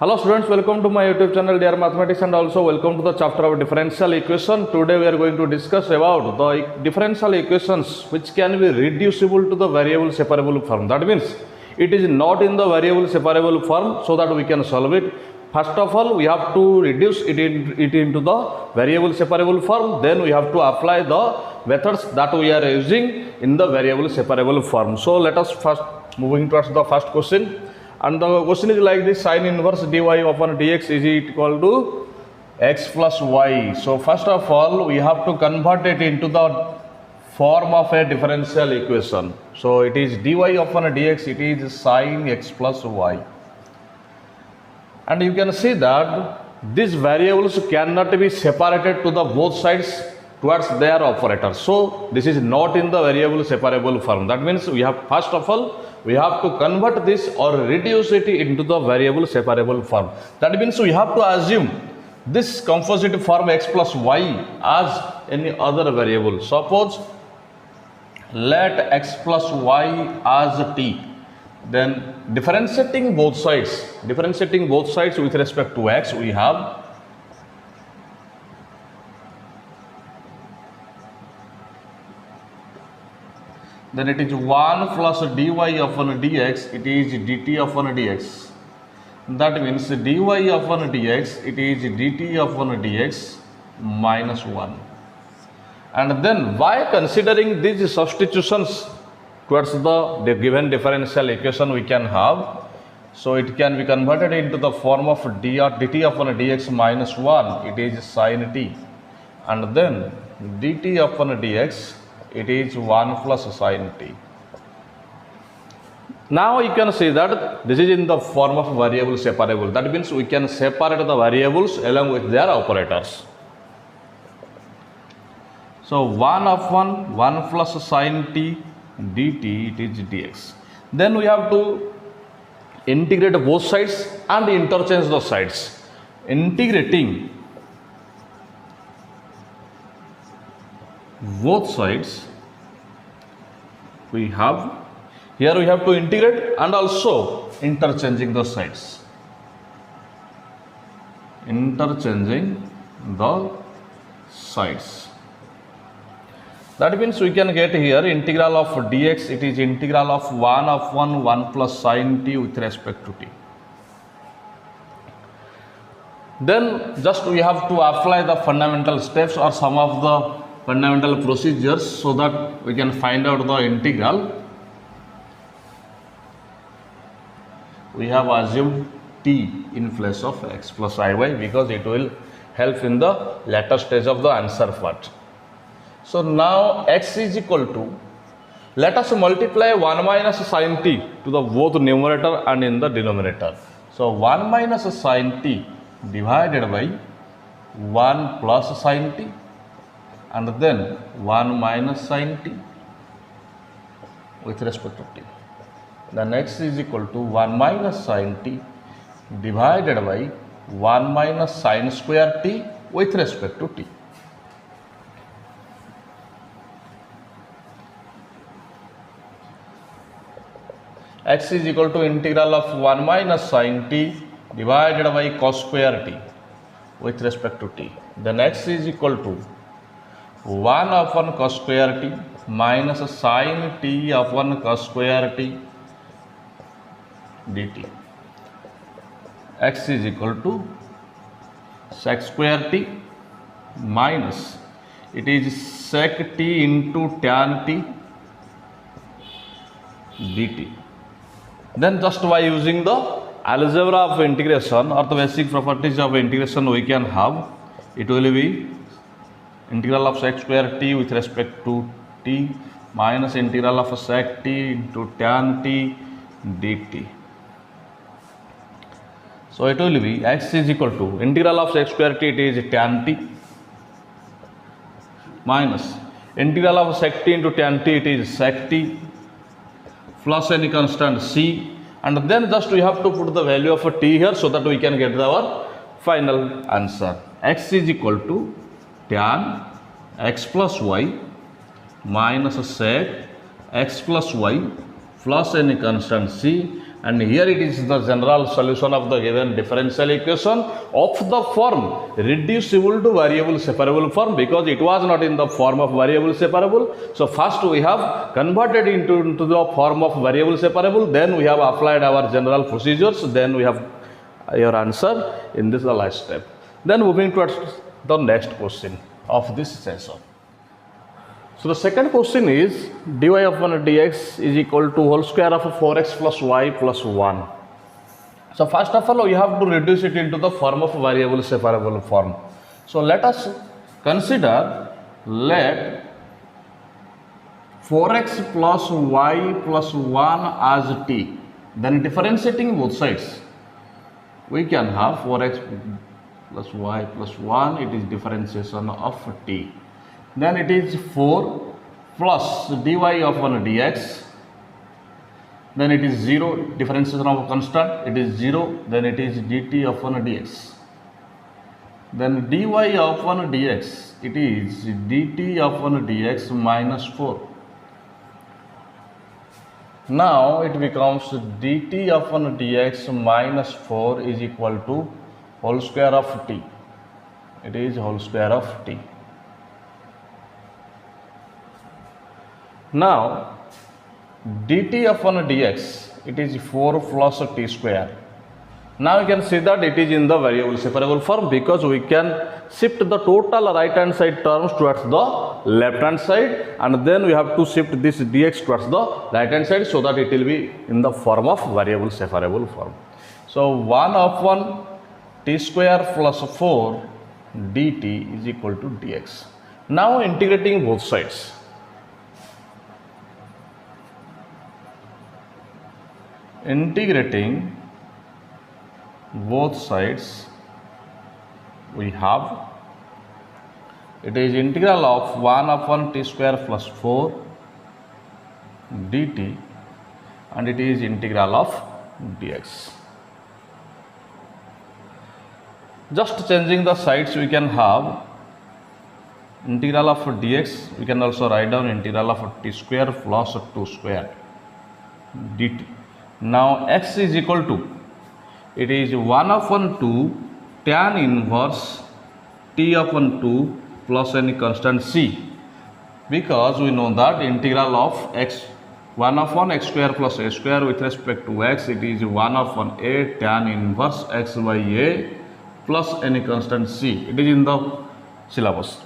Hello students, welcome to my YouTube channel Dear Mathematics and also welcome to the chapter of differential equation. Today we are going to discuss about the differential equations which can be reducible to the variable separable form. That means it is not in the variable separable form so that we can solve it. First of all, we have to reduce it into the variable separable form. Then we have to apply the methods that we are using in the variable separable form. So let us first moving towards the first question. And the question is like this: sin inverse dy upon dx is equal to x plus y. So first of all, we have to convert it into the form of a differential equation. So it is dy upon dx, it is sin x plus y. And you can see that these variables cannot be separated to the both sides towards their operator. So this is not in the variable separable form. That means we have first of all we have to convert this or reduce it into the variable separable form. That means we have to assume this composite form x plus y as any other variable. Suppose let x plus y as t. Then differentiating both sides with respect to x, we have then it is 1 plus dy upon dx, it is dt upon dx. That means dy upon dx, it is dt upon dx minus 1. And then by considering these substitutions towards the given differential equation we can have, so it can be converted into the form of dt upon dx minus 1, it is sin t. And then dt upon dx, it is 1 plus sin t. Now you can see that this is in the form of variable separable. That means we can separate the variables along with their operators. So 1 upon 1 plus sin t dt, it is dx. Then we have to integrate both sides and interchange the sides. Integrating both sides, we have to integrate and also interchanging the sides. That means we can get here integral of dx, it is integral of 1 upon 1 plus sin t with respect to t. Then just we have to apply the fundamental steps or some of the fundamental procedures so that we can find out the integral. We have assumed t in place of x plus iy because it will help in the later stage of the answer part. So now x is equal to, let us multiply 1 minus sin t to the both numerator and in the denominator. So 1 minus sin t divided by 1 plus sin t and then 1 minus sin t with respect to t. Then x is equal to 1 minus sin t divided by 1 minus sin square t with respect to t. X is equal to integral of 1 minus sin t divided by cos square t with respect to t. Then x is equal to 1 upon cos square t minus sin t upon cos square t dt. X is equal to sec square t minus, it is sec t into tan t dt. Then just by using the algebra of integration or the basic properties of integration, we can have, it will be integral of sec square t with respect to t minus integral of sec t into tan t dt. So it will be x is equal to integral of sec square t, it is tan t minus integral of sec t into tan t, it is sec t plus any constant c, and then just we have to put the value of a t here so that we can get our final answer. X is equal to tan x plus y minus sec x plus y plus any constant c, and here it is the general solution of the given differential equation of the form reducible to variable separable form, because it was not in the form of variable separable. So first we have converted into the form of variable separable, then we have applied our general procedures, then we have your answer in this the last step. Then moving towards the next question of this session. So the second question is dy upon dx is equal to whole square of 4x plus y plus 1. So first of all we have to reduce it into the form of variable separable form. So let us consider, let 4x plus y plus 1 as t. Then differentiating both sides, we can have 4x plus y plus 1, it is differentiation of t. Then it is 4 plus dy upon dx, then it is 0, differentiation of a constant, it is 0, then it is dt upon dx. Then dy upon dx, it is dt upon dx minus 4. Now it becomes dt upon dx minus 4 is equal to whole square of t. It is whole square of t. Now dt upon dx, it is 4 plus t square. Now you can see that it is in the variable separable form, because we can shift the total right hand side terms towards the left hand side, and then we have to shift this dx towards the right hand side, so that it will be in the form of variable separable form. So 1 upon t square plus 4 dt is equal to dx. Now integrating both sides, integrating both sides, we have, it is integral of 1 upon t square plus 4 dt, and it is integral of dx. Just changing the sides, we can have integral of dx, we can also write down integral of t square plus 2 square dt. Now x is equal to, it is 1 upon 2 tan inverse t upon 2 plus any constant c, because we know that integral of x 1 upon x square plus a square with respect to x, it is 1 upon a tan inverse x by a plus any constant c. It is in the syllabus.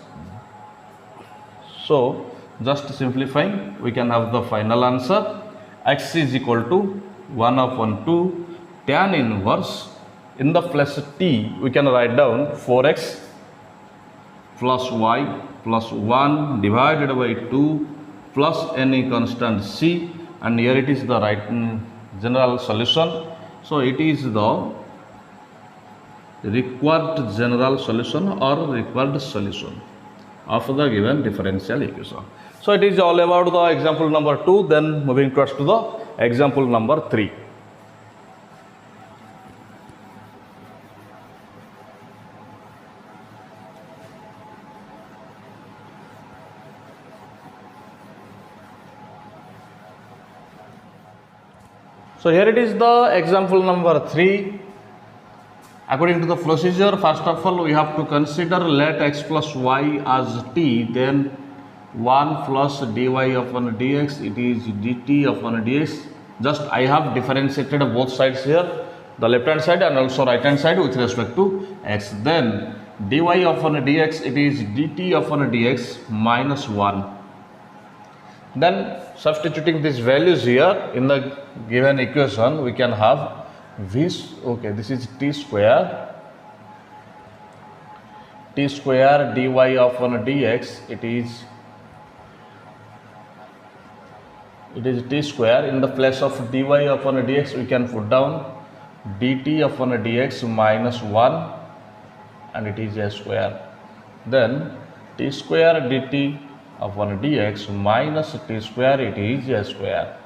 So just simplifying, we can have the final answer. X is equal to 1 upon 2 tan inverse, in the place t we can write down 4x plus y plus 1 divided by 2 plus any constant c, and here it is the right general solution. So it is the required general solution or required solution of the given differential equation. So it is all about the example number 2. Then moving towards to the example number 3. So here it is the example number 3. According to the procedure, first of all we have to consider, let x plus y as t, then 1 plus dy upon dx, it is dt upon dx. Just I have differentiated both sides here, the left hand side and also right hand side with respect to x. Then dy upon dx, it is dt upon dx minus 1. Then substituting these values here in the given equation, we can have this, okay, this is t square dy upon dx, it is t square. In the place of dy upon dx, we can put down dt upon dx minus 1, and it is a square. Then t square dt upon dx minus t square, it is a square.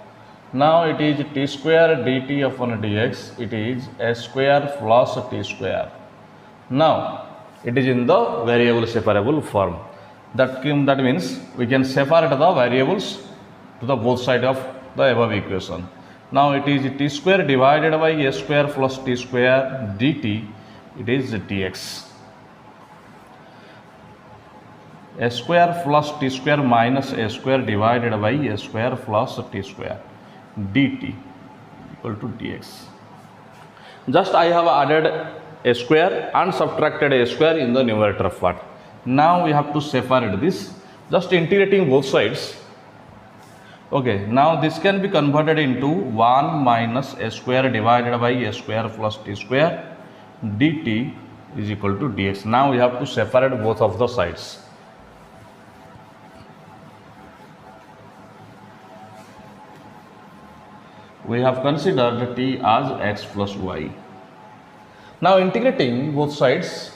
Now it is t square dt upon dx, it is a square plus t square. Now it is in the variable separable form. That means we can separate the variables to the both sides of the above equation. Now it is t square divided by a square plus t square dt, it is dx. A square plus t square minus a square divided by a square plus t square dt equal to dx. Just I have added a square and subtracted a square in the numerator part. Now we have to separate this, just integrating both sides. Okay, now this can be converted into 1 minus a square divided by a square plus t square dt is equal to dx. Now we have to separate both of the sides. We have considered t as x plus y. Now integrating both sides,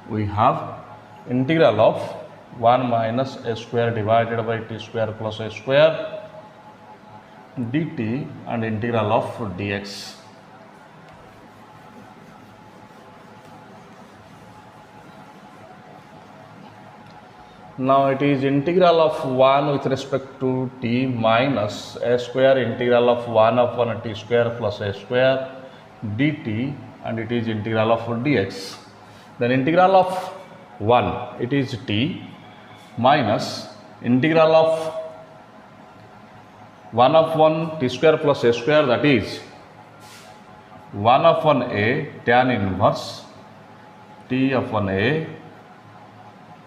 we have integral of 1 minus a square divided by t square plus a square dt and integral of dx. Now it is integral of 1 with respect to t minus a square integral of 1 upon t square plus a square dt and it is integral of dx. Then integral of 1, it is t minus integral of 1 upon t square plus a square, that is 1 upon a tan inverse t upon a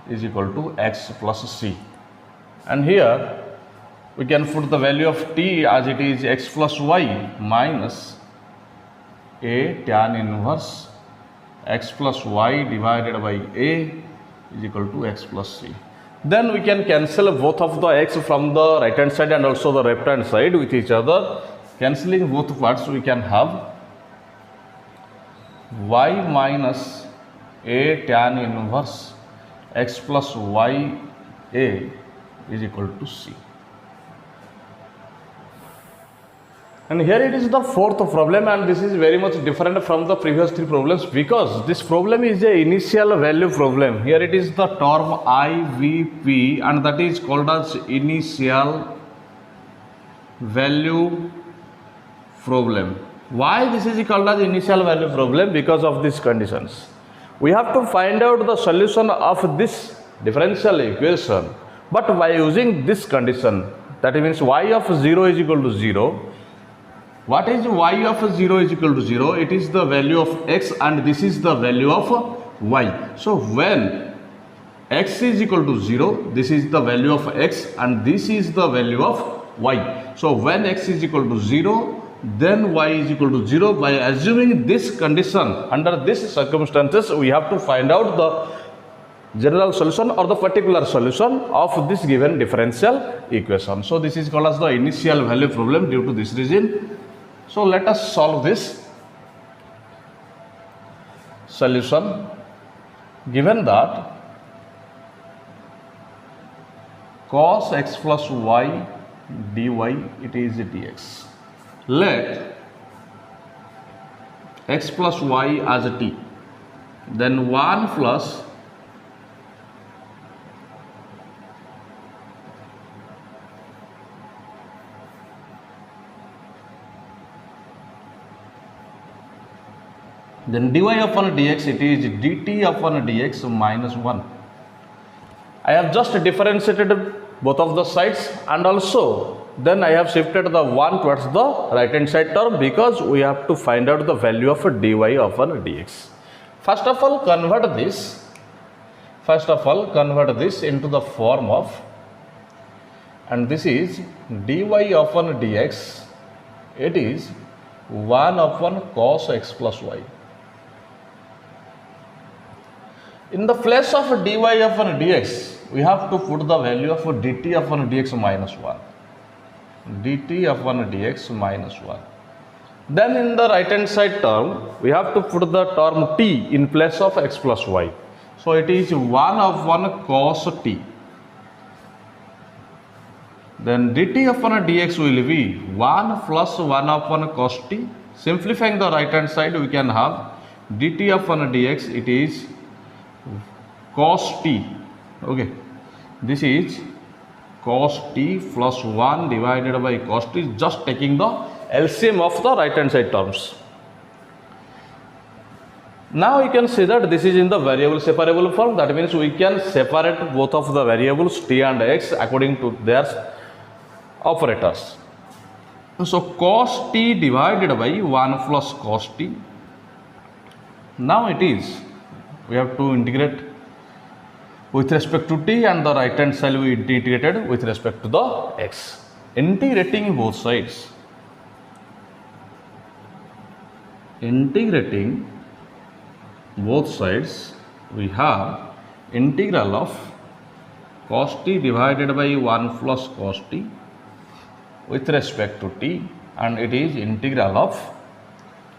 is equal to x plus c. And here we can put the value of t as it is x plus y minus a tan inverse x plus y divided by a is equal to x plus c. Then we can cancel both of the x from the right hand side and also the left hand side with each other. Cancelling both parts, we can have y minus a tan inverse x plus y a is equal to c. And here it is the fourth problem, and this is very much different from the previous three problems because this problem is a initial value problem. Here it is the term IVP and that is called as initial value problem. Why this is called as initial value problem? Because of these conditions. We have to find out the solution of this differential equation, but by using this condition, that means y of 0 is equal to 0. What is y of 0 is equal to 0? It is the value of x and this is the value of y. So when x is equal to 0, this is the value of x and this is the value of y. So when x is equal to 0, then y is equal to 0. By assuming this condition, under these circumstances, we have to find out the general solution or the particular solution of this given differential equation. So this is called as the initial value problem due to this reason. So let us solve this solution. Given that cos x plus y dy, it is dx. Let x plus y as a t, then 1 plus then dy upon dx, it is dt upon dx minus 1. I have just differentiated both of the sides and also then I have shifted the 1 towards the right hand side term because we have to find out the value of dy upon dx. First of all, convert this into the form of, and this is dy upon dx, it is 1 upon cos x plus y. In the place of dy upon dx, we have to put the value of dt upon dx minus 1. dt upon dx minus 1. Then in the right hand side term, we have to put the term t in place of x plus y. So it is 1 upon cos t. Then dt upon dx will be 1 plus 1 upon cos t. Simplifying the right hand side, we can have dt upon dx, it is cos t Okay, this is cos t plus 1 divided by cos t, just taking the LCM of the right hand side terms. Now you can see that this is in the variable separable form. That means we can separate both of the variables t and x according to their operators. So cos t divided by 1 plus cos t. Now it is, we have to integrate with respect to t, and the right hand side we integrated with respect to the x. Integrating both sides. Integrating both sides, we have integral of cos t divided by 1 plus cos t with respect to t, and it is integral of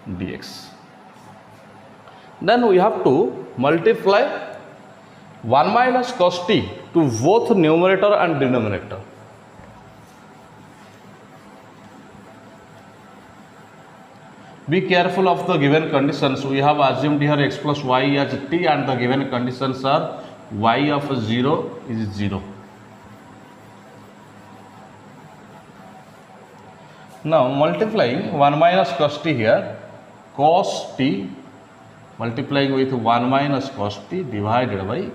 dx. Then we have to multiply 1 minus cos t to both numerator and denominator. Be careful of the given conditions. We have assumed here x plus y as t, and the given conditions are y of 0 is 0. Now multiplying 1 minus cos t here, cos t multiplying with 1 minus cos t divided by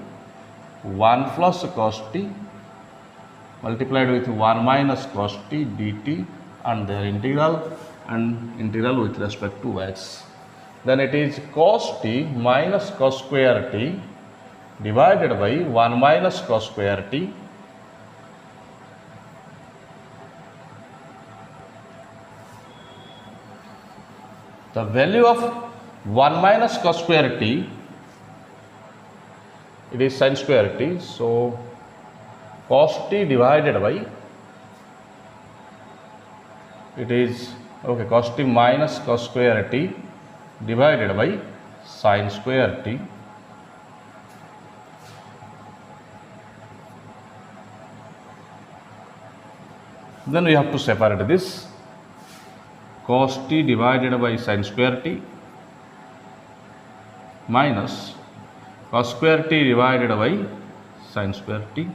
1 plus cos t multiplied with 1 minus cos t dt, and their integral and integral with respect to x. Then it is cos t minus cos square t divided by 1 minus cos square t the value of 1 minus cos square t, it is sin square t. So cos t divided by, it is okay, cos t minus cos square t divided by sin square t. Then we have to separate this. Cos t divided by sin square t minus cos square t divided by sin square t.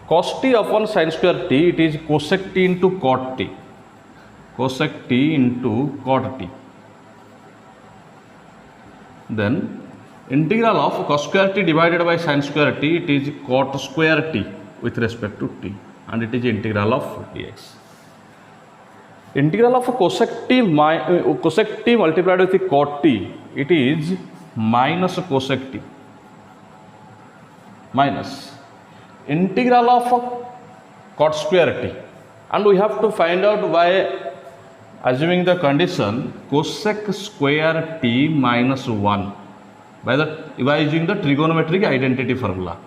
Cos t upon sin square t, it is cosec t into cot t. Cosec t into cot t. Then integral of cos square t divided by sin square t, it is cot square t with respect to t, and it is integral of dx. Integral of cosec t multiplied with cot t, it is minus cosec t minus integral of cot square t, and we have to find out by assuming the condition cosec square t minus 1 by using the trigonometric identity formula,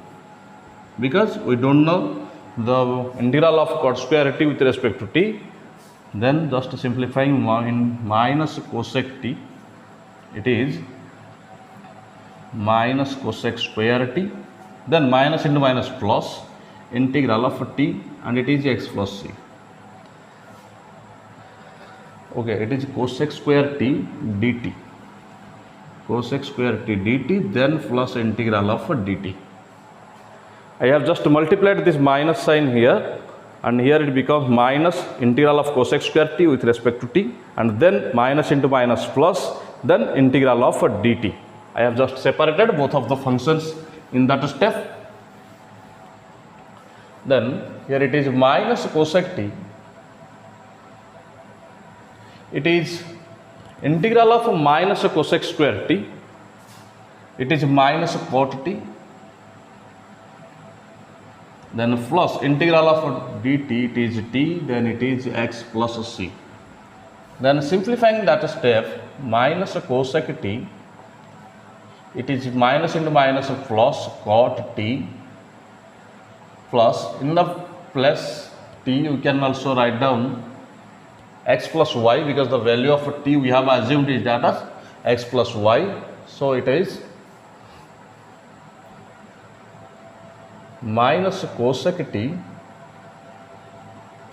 because we don't know the integral of cot square t with respect to t. Then just simplifying in minus cosec t, it is minus cosec square t, then minus into minus plus integral of t, and it is x plus c. Okay, it is cosec square t dt, cosec square t dt, then plus integral of dt. I have just multiplied this minus sign here, and here it becomes minus integral of cosec square t with respect to t, and then minus into minus plus, then integral of dt. I have just separated both of the functions in that step. Then here it is minus cosec t, it is integral of minus cosec square t, it is minus cot t, then plus integral of dt, it is t, then it is x plus c. Then simplifying that step, minus cosec t, it is minus into minus plus cot t, plus in the plus t you can also write down x plus y, because the value of t we have assumed is that as x plus y. So it is minus cosec t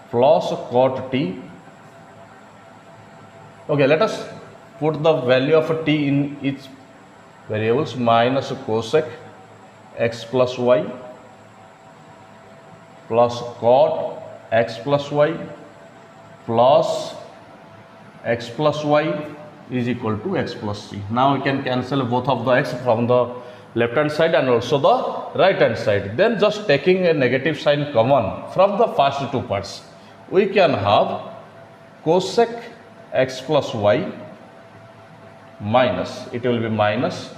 plus cot t. Okay, let us put the value of t in each variables, minus cosec x plus y plus cot x plus y plus x plus y is equal to x plus c. Now we can cancel both of the x from the left hand side and also the right hand side. Then just taking a negative sign common from the first two parts, we can have cosec x plus y minus, it will be minus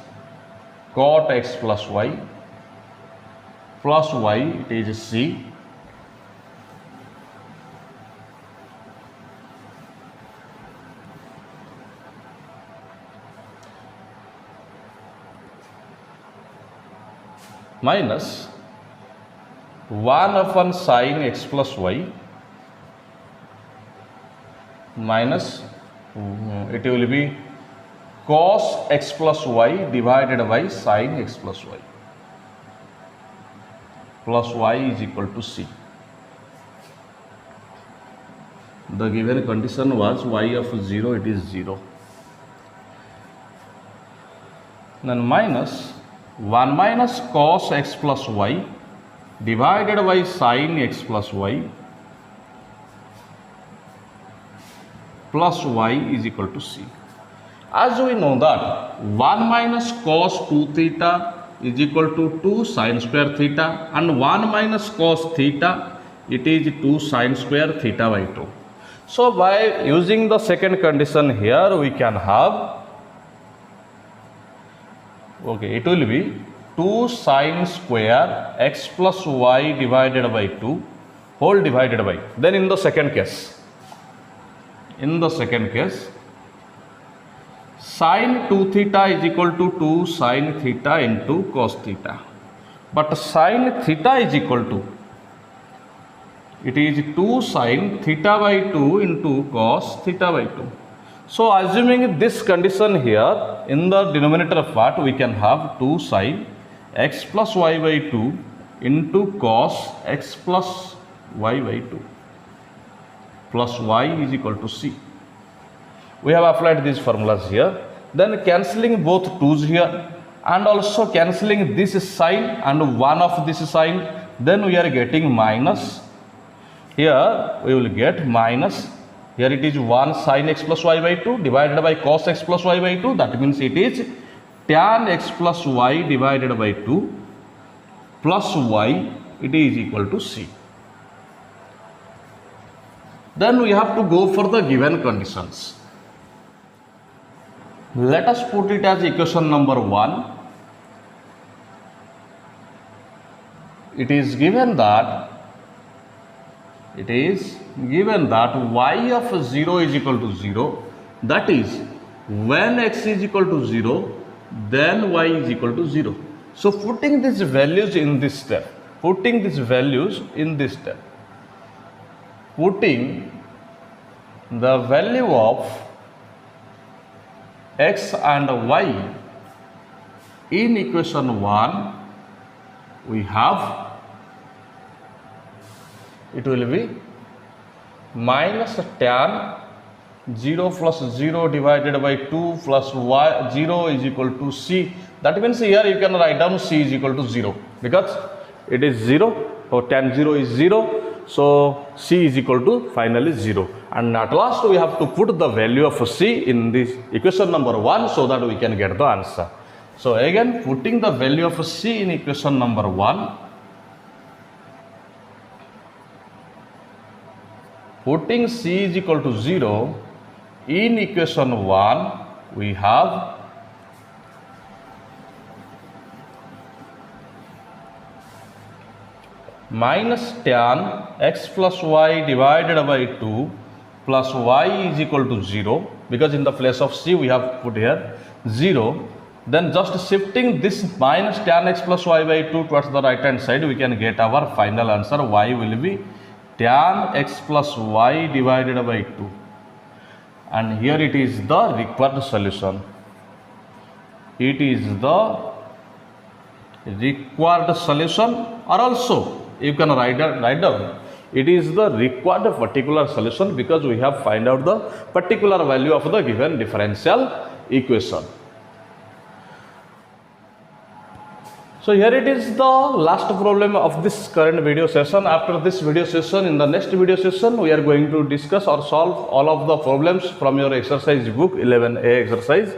cot x plus y plus y, it is c, minus 1 upon sin x plus y minus it will be cos x plus y divided by sin x plus y plus y is equal to c. The given condition was y of 0, it is 0. Then minus 1 minus cos x plus y divided by sin x plus y plus y is equal to c. As we know that 1 minus cos 2 theta is equal to 2 sin square theta, and 1 minus cos theta, it is 2 sin square theta by 2. So by using the second condition here, we can have, okay, it will be 2 sin square x plus y divided by 2 whole divided by, then in the second case, sin 2 theta is equal to 2 sin theta into cos theta, but sin theta is equal to, it is 2 sin theta by 2 into cos theta by 2. So assuming this condition here, in the denominator part we can have 2 sin x plus y by 2 into cos x plus y by 2 plus y is equal to c. We have applied these formulas here. Then cancelling both 2's here and also cancelling this sign and one of this sign, then we are getting minus. Here we will get minus, here it is 1 sin x plus y by 2 divided by cos x plus y by 2, that means it is tan x plus y divided by 2 plus y, it is equal to c. Then we have to go for the given conditions. Let us put it as equation number 1. It is given that y of 0 is equal to 0, that is when x is equal to 0, then y is equal to 0. So putting these values in this step, putting the value of x and y in equation 1, we have, it will be minus tan 0 plus 0 divided by 2 plus y 0 is equal to c. That means here you can write down c is equal to 0 because it is 0, so tan 0 is 0, so c is equal to finally 0. And at last we have to put the value of c in this equation number 1 so that we can get the answer. So again, putting the value of c in equation number 1, putting c is equal to 0 in equation 1, we have minus tan x plus y divided by 2 plus y is equal to 0, because in the place of c we have put here 0. Then just shifting this minus tan x plus y by 2 towards the right hand side, we can get our final answer. Y will be tan x plus y divided by 2, and here it is the required solution. It is the required solution, or also you can write down It is the required particular solution because we have find out the particular value of the given differential equation. So here it is the last problem of this current video session. After this video session, in the next video session, we are going to discuss or solve all of the problems from your exercise book 11A exercise.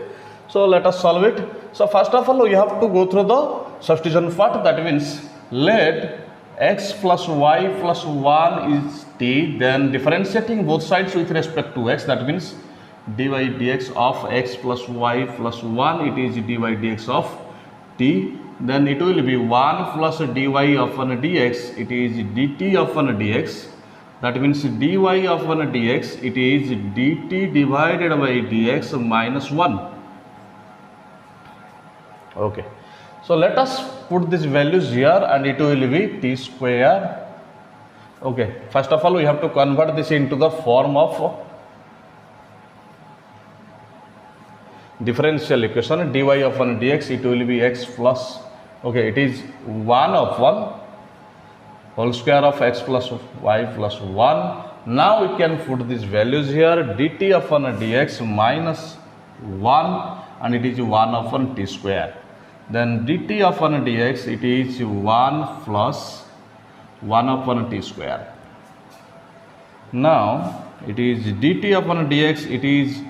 So let us solve it. So first of all, we have to go through the substitution part. That means let x plus y plus 1 is t, then differentiating both sides with respect to x, that means dy dx of x plus y plus 1, it is dy dx of t, then it will be 1 plus dy of an dx, it is dt of an dx, that means dy of an dx, it is dt divided by dx minus 1. Okay. So let us put these values here and it will be t square. Okay, first of all we have to convert this into the form of differential equation. Dy of 1 dx, it will be x plus, okay, it is 1 upon whole square of x plus y plus 1. Now we can put these values here, dt of 1 dx minus 1 and it is 1 upon t square. Then dt of 1 dx, it is 1 plus 1 upon t square. Now it is dt of 1 dx, it is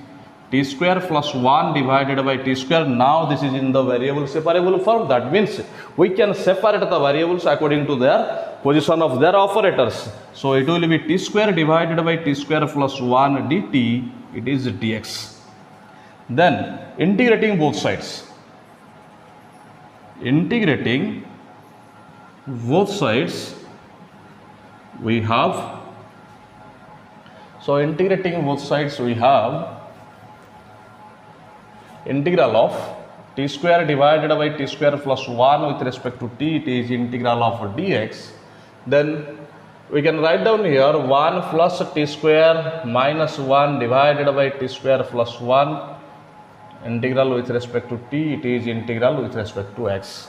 t square plus 1 divided by t square. Now this is in the variable separable form. That means we can separate the variables according to their position of their operators. So it will be t square divided by t square plus 1 dt, it is dx. Then integrating both sides. Integrating both sides we have, so integrating both sides we have integral of t square divided by t square plus 1 with respect to t, it is integral of dx. Then we can write down here 1 plus t square minus 1 divided by t square plus 1, integral with respect to t, it is integral with respect to x.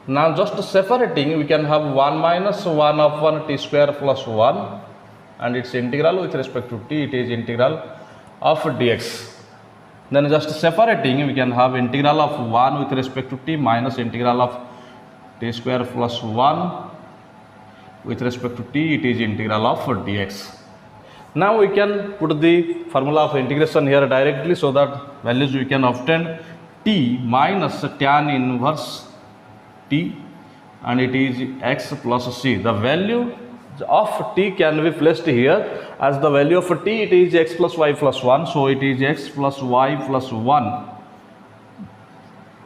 Now just separating, we can have 1 minus 1 upon t square plus 1 and its integral with respect to t, it is integral of dx. Then just separating, we can have integral of 1 with respect to t minus integral of t square plus 1 with respect to t, it is integral of dx. Now we can put the formula of integration here directly, so that values we can obtain t minus tan inverse t and it is x plus c. The value of t can be placed here as the value of t, it is x plus y plus 1. So it is x plus y plus 1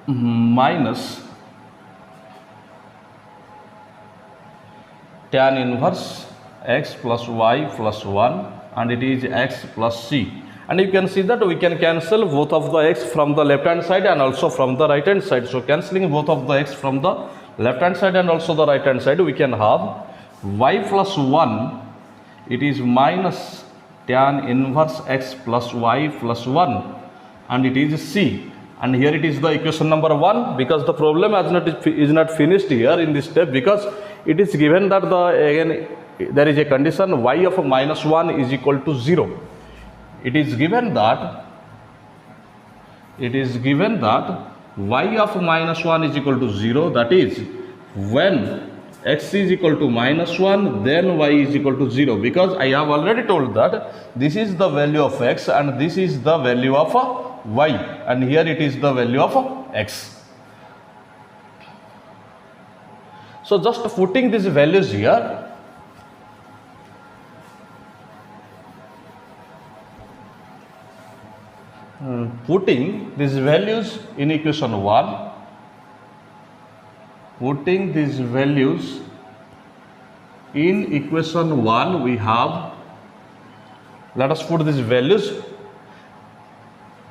minus tan inverse x plus y plus 1 and it is x plus c. And you can see that we can cancel both of the x from the left hand side and also from the right hand side. So cancelling both of the x from the left hand side and also the right hand side, we can have y plus 1, it is minus tan inverse x plus y plus 1 and it is c. And here it is the equation number 1, because the problem is not finished here in this step, because it is given that again there is a condition y of minus 1 is equal to 0. It is given that y of minus 1 is equal to 0, that is when x is equal to minus 1, then y is equal to 0, because I have already told that this is the value of x and this is the value of y, and here it is the value of x. So just putting these values here, putting these values in equation 1, putting these values in equation 1, we have, let us put these values,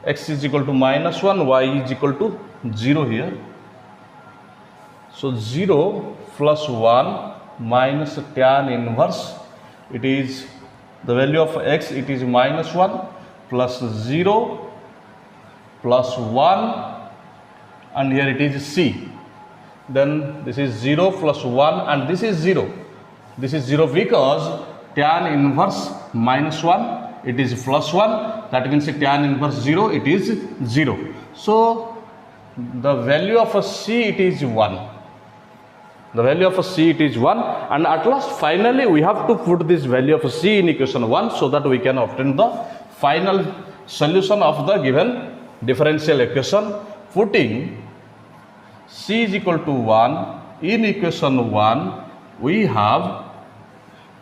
x is equal to minus 1, y is equal to 0 here. So 0 plus 1 minus tan inverse, it is the value of x, it is minus 1 plus 0 plus 1 and here it is c. then this is 0 plus 1 and this is 0. This is 0 because tan inverse minus 1, it is plus 1, that means tan inverse 0, it is 0. So the value of a C, it is 1. The value of a C, it is 1, and at last finally we have to put this value of a C in equation 1 so that we can obtain the final solution of the given differential equation. Putting C is equal to 1 in equation 1, we have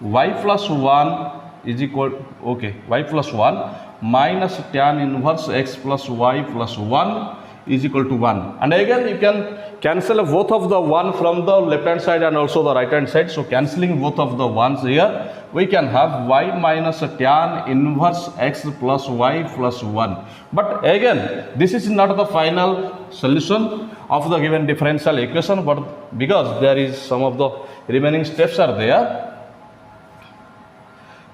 y plus 1 is equal, y plus 1 minus tan inverse x plus y plus 1 is equal to 1. And again you can cancel both of the 1 from the left hand side and also the right hand side. So cancelling both of the 1s here, we can have y minus tan inverse x plus y plus 1. But again, this is not the final solution of the given differential equation, but because there is some of the remaining steps are there,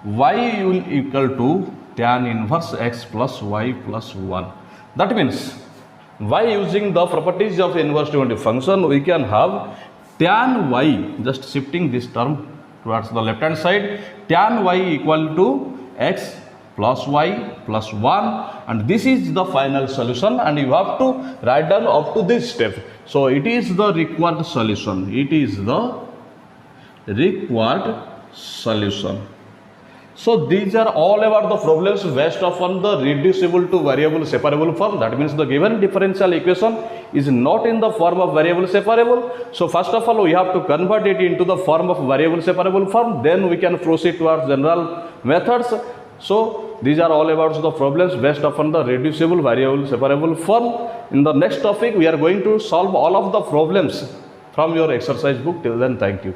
y will equal to tan inverse x plus y plus 1. That means by using the properties of inverse derivative function, we can have tan y, just shifting this term towards the left hand side, tan y equal to x plus y plus 1, and this is the final solution, and you have to write down up to this step. So it is the required solution. It is the required solution. So these are all about the problems based upon the reducible to variable separable form. That means the given differential equation is not in the form of variable separable. So first of all, we have to convert it into the form of variable separable form. Then we can proceed to our general methods. So these are all about the problems based upon the reducible variable separable form. In the next topic, we are going to solve all of the problems from your exercise book. Till then, thank you.